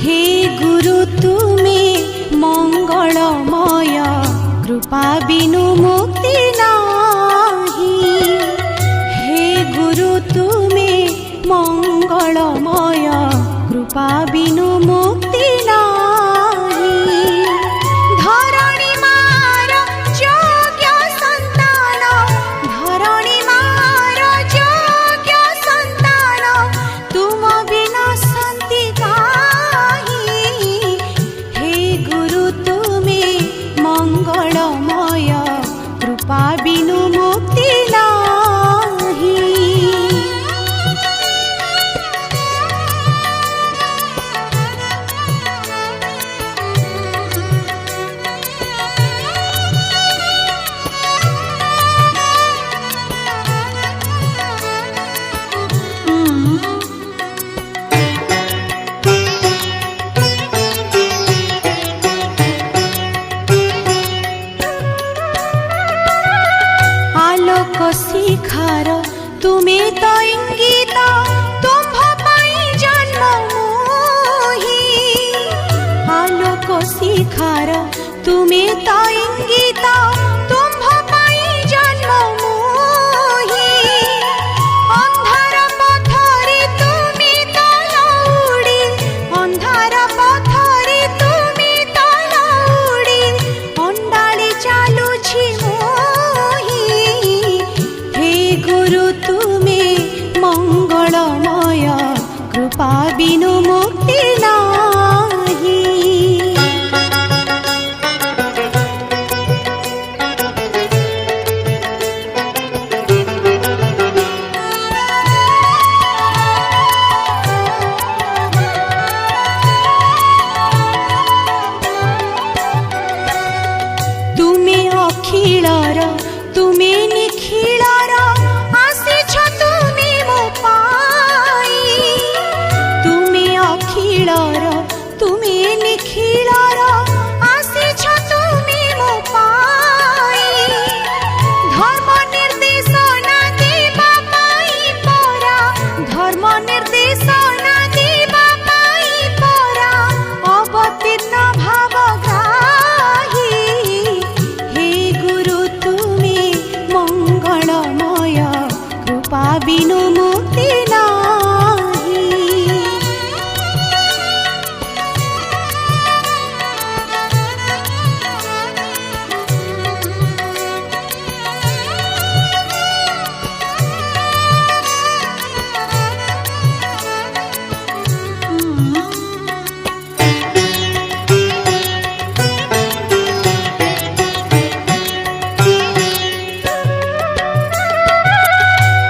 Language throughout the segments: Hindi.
हे गुरु तुमे मंगलमय कृपा बिनु मुक्ति नाही। हे गुरु तुमे मंगलमय कृपा बिनु मुक्ति नाही। धरणी मार योग्य संतान, धरणी मार योग्य संतान, तुम बिना शांति काहि। हे गुरु तुमे मंगलमय कृपा बिनु मुक्ति नाही। आलोक शिखार तुमे तो इंगित, तुम्भ पाई जन्म मोहि। आलोक शिखार तुमे तो इंगित, तुम्भ पाई जन्म मोहि। अंधार पथरे तुमे तो लौड़ी, अंधार पथरे तुमे तो लौड़ी, अंडाळी चालुछि मोहि। हे गुरु तुमे मंगलमय कृपा बिनु मुक्ति नाही। तुमे अखिलर तुमे निखिलर, आसिछ तुमे मो पाई। तुमे अखिलर तुमे निखिलर, आसिछ तुमे मो पाई। धर्म निर्देशना देवा पाई परा, धर्म निर्देशना देवा पाई परा, अवतीर्ण भावग्राही। हे गुरु तुमे मंगलमय कृपा बिनु मुक्ति नाही।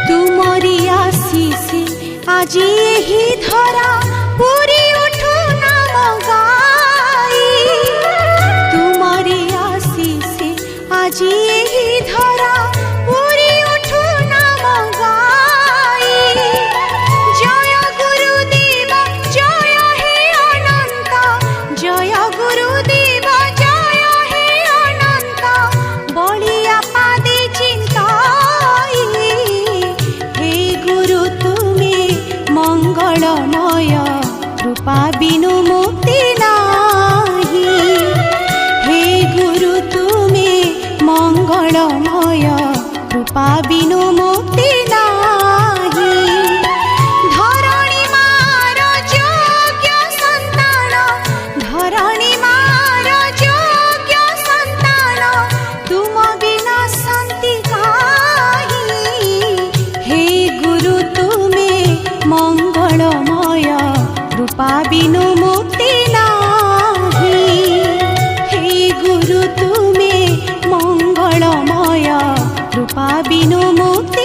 तुमरी आशीष आज एही धरा, पूरी उठू नाम गाई। तुमरी आशीष आज एही धरा, पूरी उठू नाम गाई। जय गुरुदेव जय हे अनंत, जय गुरुदेव जय हे अनंत, बलिया पादे चिंताई। हे गुरु तुमे मंगलमय कृपा बिनु मुक्ति नाही। हे गुरु तुमे मंगलमय कृपा बिनु मुक्ति नाही। धरणी मार योग्य संतान, धरणी मार योग्य संतान, तुम बिना शांति काहि। हे गुरु तुमे मंगलमय कृपा बिनु मुक्ति नाही। हे गुरु तुमे मंगलमय कृपा बिनु मुक्ति